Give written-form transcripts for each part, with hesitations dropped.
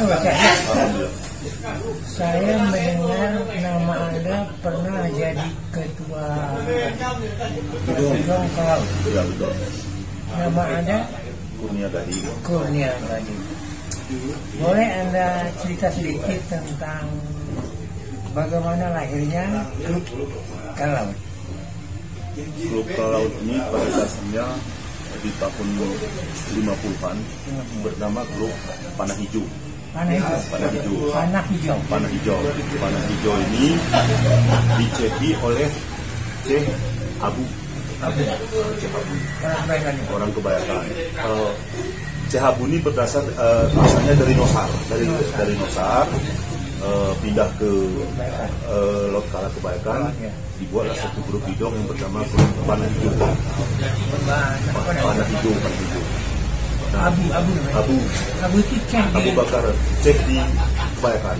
Alhamdulillah. Saya mendengar nama Anda pernah jadi ketua Gedung Kalau. Ya betul. Nama Anda Kurnia Gading. Kurnia Gading. Boleh Anda cerita sedikit tentang bagaimana lahirnya grup Kalau? Grup Kalau ini pada dasarnya di tahun 50-an bernama grup Panah Hijau. Panah Hijau. Panah Hijau. Panah Hijau. Panah Hijau. Panah Hijau ini dicehi oleh Syekh Abu. Syekh Abu. Orang Kebayakan. Syekh Abu ini berdasar asalnya dari Nosar, dari Nosar. Pindah ke Lot Kala Kebayakan, dibuatlah satu grup hidung yang bernama grup Panah Hijau. Panah Hijau. Nah, Abu itu Abu Bakar cek di Kebayakan.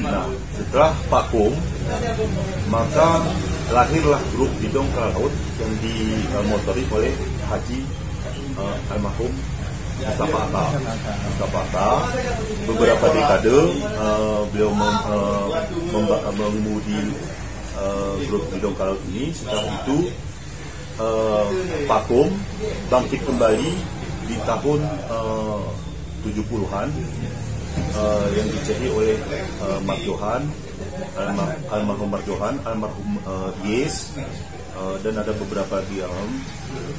Nah, setelah vakum, maka lahirlah grup hidung ke laut yang dimotori oleh Haji almarhum Mustafa Aka. Beberapa dekade beliau mengemudi grup hidung kalau ini. Setelah itu vakum, bangkit kembali di tahun 70-an yang dicehi oleh Marjohan, almarhum Marjohan, almarhum Yes, dan ada beberapa diam.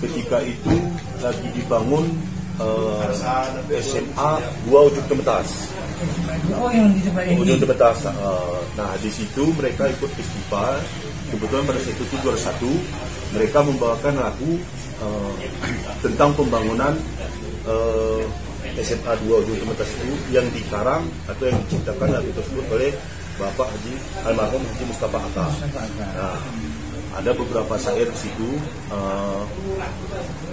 Ketika itu lagi dibangun SMA 2 Ujung Temetas. yang di sebelah ini. Ujung Temetas. Nah, di situ mereka ikut festival. Kebetulan pada saat itu juara 1, mereka membawakan lagu tentang pembangunan SMA 2 Ujung Temetas itu yang dikarang atau yang diciptakan lagu tersebut oleh Bapak Haji almarhum Haji Mustafa Aka. Nah, ada beberapa syair di situ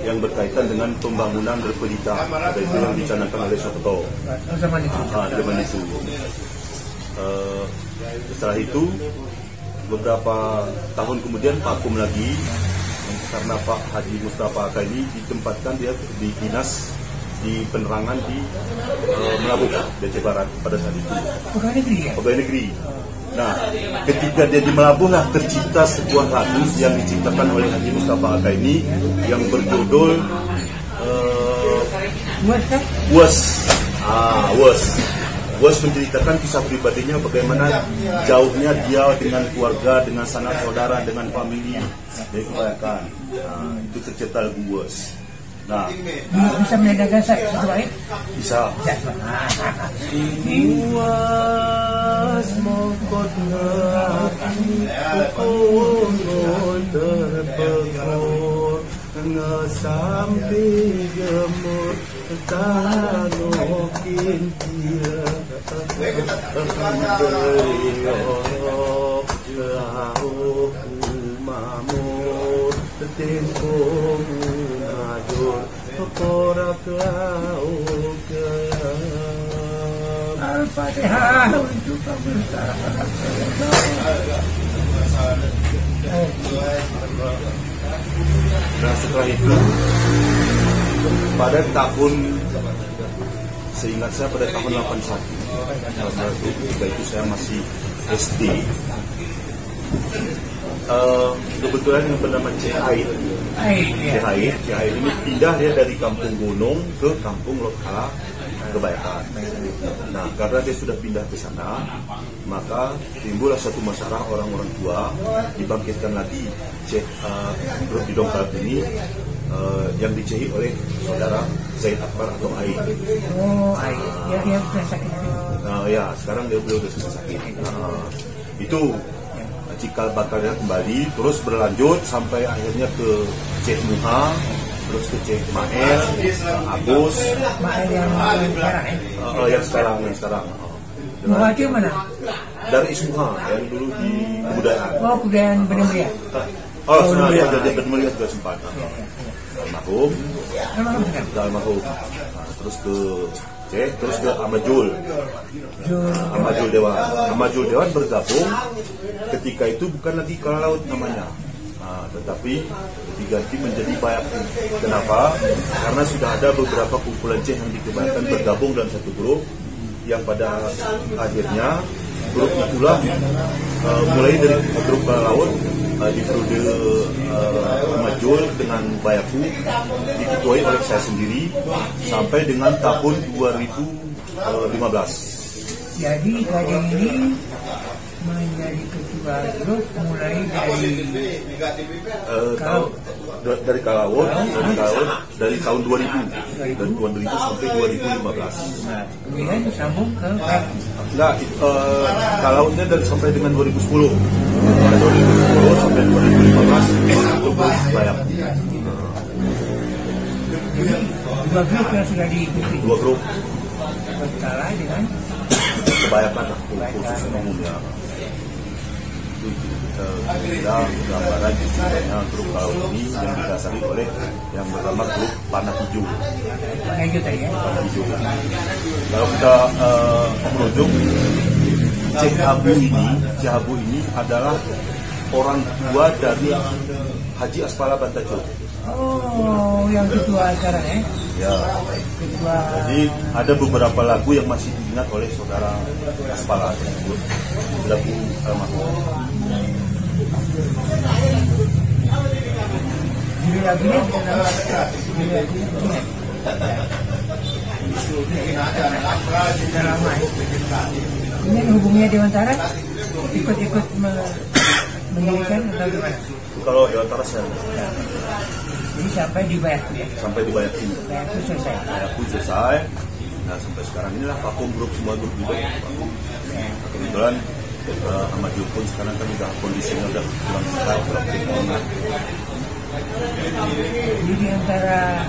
yang berkaitan dengan pembangunan berpelita, ada itu yang dicanangkan oleh Soeharto. Zaman itu. Setelah itu beberapa tahun kemudian vakum lagi karena Pak Haji Mustafa Aka ini ditempatkan dia di dinas di penerangan di Melabuh, Aceh Barat pada saat itu. Pegawai negeri. Nah, ketika dia di Melabuh lah tercipta sebuah lagu yang diciptakan oleh Haji Mustafa Aka ini yang berjudul Was menceritakan kisah pribadinya bagaimana jauhnya dia dengan keluarga, dengan sanak saudara, dengan famili dari Kebayakan. Nah, itu tercipta lagu Was. Nah, bisa mendengarkan satu bait? Bisa. Was mokotna kukungun terpekor ngesampi gemur tanokin dia lauk mamur tempung ngadur korak lauk Al-Fatihah untuk Nah, setelah itu pada tahun, seingat saya pada tahun 81, ketika itu saya masih SD. Kebetulan yang bernama Cihait ini pindah dia dari Kampung Gunung ke Kampung Lokala Kebayakan. Nah, karena dia sudah pindah ke sana, maka timbullah satu masalah orang-orang tua dibangkitkan lagi grup hidung kalau ini yang dicehi oleh saudara Zaid Akbar atau Ain. Yang sudah sakit. Ya, sekarang dia sudah sakit. Itu cikal bakalnya kembali, terus berlanjut sampai akhirnya ke Cek Muha, terus ke Cek Mael, Agus, Mael yang sekarang yang sekarang. Muha itu mana? Dari Ismuha yang dulu di kebudayaan. Oh, kebudayaan Benih Mulia. Sebenarnya dia jadi Benih Mulia juga sempat. Almarhum. Terus ke terus ke Amajul Dewan bergabung. Ketika itu bukan lagi Kala Laut namanya, Nah, tetapi diganti menjadi Bayakku. Kenapa? Karena sudah ada beberapa kumpulan C yang dikebayangkan bergabung dalam satu grup, yang pada akhirnya grup itulah mulai dari grup laut di periode Majul dengan Bayakku diketuai oleh saya sendiri sampai dengan tahun 2015. Jadi Gading ini menjadi ketua grup mulai dari Kalawon dari tahun 2000 sampai 2015. Kemudian sambung ke Bayakku. Enggak, Kalawonnya dari sampai dengan 2010. Dari 2010 sampai 2015 itu Bayakku. Jadi dua grup yang sudah diikuti. Dua grup. Berkala dengan Kebanyakan khusus umumnya. Kita gambaran istilahnya grup Kalawon ini yang didasari oleh yang bernama grup Panah Hijau. Panah Hijau tadi ya. Panah Hijau. Kalau kita merujuk, Cihabu ini adalah orang tua dari Haji Aspala Bantajo. Oh, yang ketua sekarang ya? Ya. Ketua. Jadi ada beberapa lagu yang masih diingat oleh saudara Aspala tersebut. Lagu almarhum. Judul lagunya sudah lama ya. Ini hubungannya Dewantara ikut mendirikan atau gimana? Kalau Dewantara saya. Jadi sampai di Bayakku ya? Sampai di Bayakku. Bayakku selesai. Bayakku selesai. Nah sampai sekarang inilah vakum grup, semua grup juga vakum. Kebetulan Ahmad Yu pun sekarang kan udah kondisinya udah kurang sehat. Jadi di antara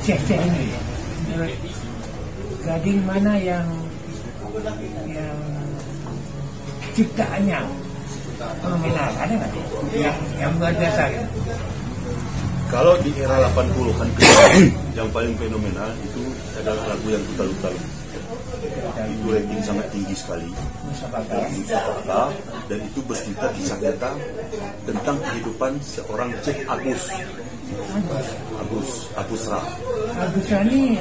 cek-cek ini Gading mana yang ciptaannya fenomenal, ada nggak yang luar biasa gitu? Kalau di era 80-an yang paling fenomenal itu adalah lagu yang Utalu-Utalu. Itu rating sangat tinggi sekali. Musabaka, dan itu bercerita kisah nyata tentang kehidupan seorang Cek Agus Ra. Agus Ra ini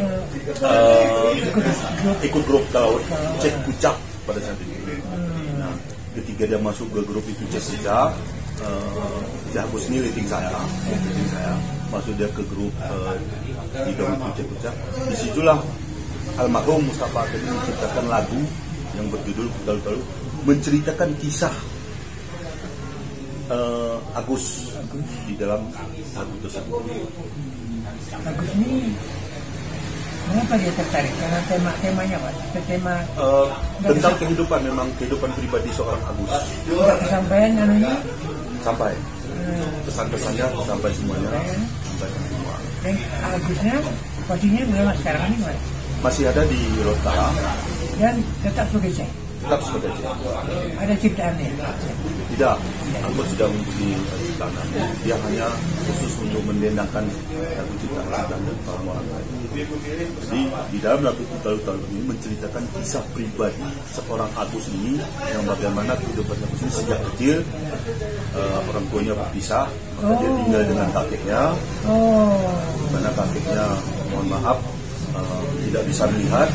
ikut grup Kalawon Cek Kucak pada saat itu. Nah, ketika dia masuk ke grup itu Cek Kucak, Agus ini rating saya, masuk dia ke grup di dalam itu Cek Kucak. Disitulah almarhum Mustafa tadi menciptakan lagu yang berjudul Utalu-Utalu, menceritakan kisah Agus di dalam lagu tersebut. Agus ini kenapa dia tertarik? Karena temanya apa? Tema tentang kehidupan, memang kehidupan pribadi seorang Agus. Tidak kesampaian namanya? Sampai pesan-pesannya sampai semuanya, sampai semua. Dan Agusnya posisinya berapa sekarang ini, Mas? Masih ada di Rota dan tetap sebagai cek. Tetap sebagai cek. Ada ciptaannya? Tidak, aku sudah mempunyai ciptaan. Dia hanya khusus untuk mendendangkan lagu ciptaan dan orang lain. Jadi di dalam lagu Utalu-Utalu ini menceritakan kisah pribadi seorang Agus ini, yang bagaimana kehidupan Agus ini sejak kecil orang tuanya berpisah, maka dia tinggal dengan kakeknya. Karena kakeknya, mohon maaf, tidak bisa melihat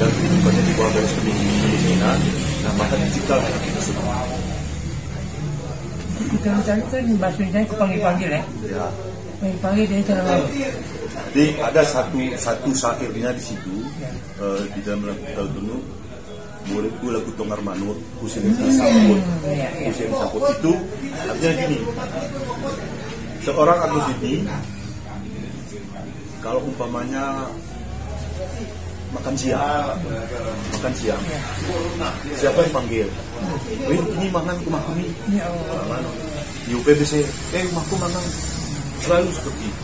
dan kehidupannya di bawah garis kemiskinan. Nah, maka diciptakan lagu tersebut. Utalu-Utalu kan bahasa Indonesia kepanggil-panggil ya? Ya. Panggil dari tanah laut. Jadi ada satu syairnya di situ, di dalam lagu Utalu-Utalu, muridku lagu Tongar Manur, Husin Sangkut. Husin Sangkut itu artinya gini, seorang Agus ini kalau umpamanya makan siang, siapa yang panggil? Ini mangan rumahku nih. Di UPBC, rumahku mangan, selalu seperti itu.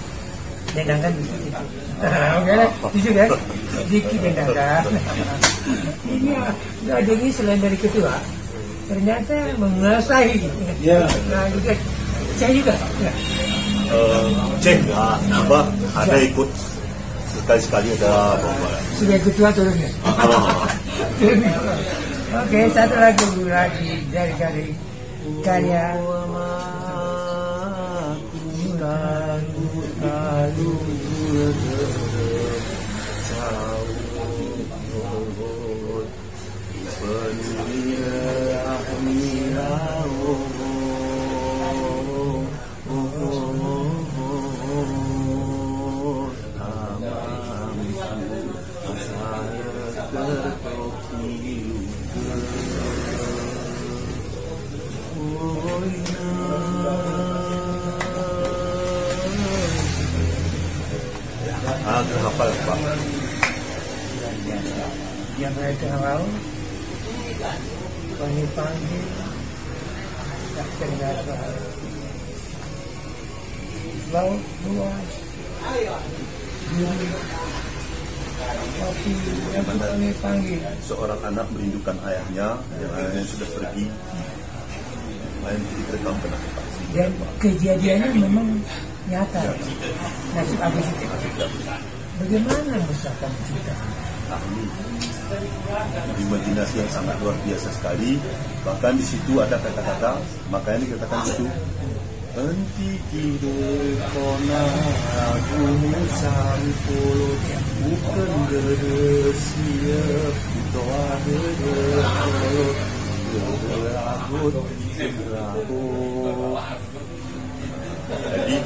Dendangkan bisa gitu. Oke lah, bisa kan? Sedikit dendangkan. Ini Gading ini selain dari ketua, ternyata menguasai. Nah juga, saya juga. Cek nggak, nambah ada ikut sekali-sekali ada bomba. Sebagai ketua turunnya. Oke, satu lagu lagi dari Gading, karya Hafal Pak. Luar biasa. Yang saya tahu, kami panggil tak ternyata laut luas, tapi yang kami panggil Seorang anak merindukan ayahnya, yang ayahnya sudah pergi. Ayah direkam pernah. dan kejadiannya memang nyata. Nasib Agus itu. Bagaimana misalkan kita? Imajinasi yang sangat luar biasa sekali. Bahkan di situ ada kata-kata, makanya dikatakan itu. Enti tidur kona aku sampul bukan geresia itu ada Jadi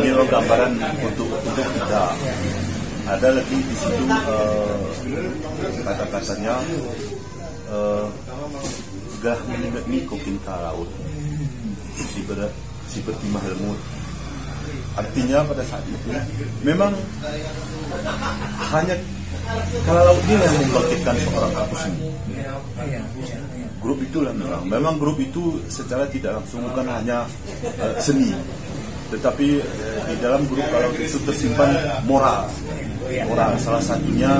ini gambaran untuk kita. Ada lagi di situ kata-katanya gah minimat ni kokin kalaut seperti mahalmut. Artinya pada saat itu memang hanya kalau dia yang membangkitkan seorang Agus ini. Grup itulah memang grup itu secara tidak langsung bukan hanya seni, tetapi di dalam grup kalau itu tersimpan moral. Salah satunya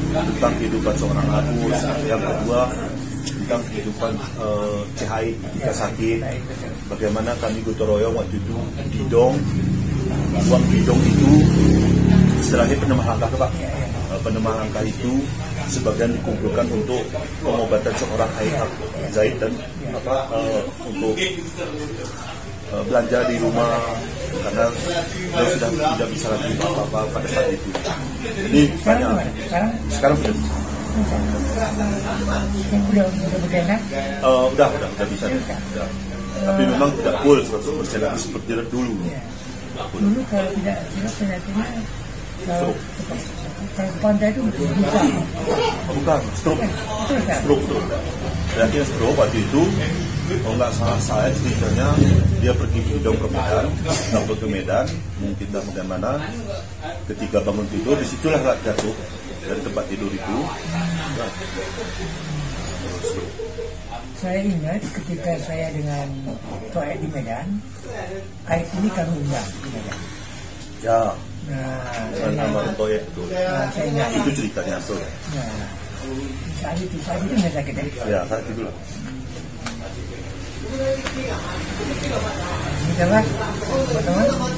tentang kehidupan seorang Agus, yang kedua tentang kehidupan Cihai ketika sakit, bagaimana kami gotong royong waktu itu bidong, uang bidong itu istilahnya penemah langkah Pak. Penemah langkah itu sebagian dikumpulkan untuk pengobatan seorang ayah Zaid dan untuk belanja di rumah karena dia sudah tidak bisa lagi apa-apa pada saat itu. Jadi banyak. Sekarang sudah bisa. Udah bisa. Udah. Tapi memang tidak full 100% seperti dulu. Dulu kalau tidak penyakitnya kalau pantai itu bisa. Bukan, stroke. Akhirnya stroke waktu itu, kalau nggak salah saya ceritanya dia pergi bidong ke Medan, sampai ke Medan, mungkin tak bagaimana. Ketika bangun tidur, disitulah jatuh dari tempat tidur itu. Saya ingat ketika saya dengan Toek di Medan, Aik ini kami undang di Medan. Ya. Nama Toek itu. Saya ingat. Itu ceritanya tuh. Nah, saat itu nggak sakit ya? Ya, saat itu lah. Itulah teman-teman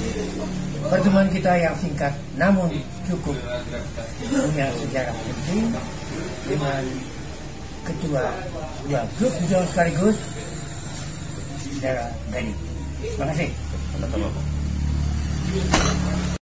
pertemuan kita yang singkat namun cukup punya sejarah penting dengan ketua dua grup Bidong sekaligus Saudara Gani. Terima kasih. Sama-sama.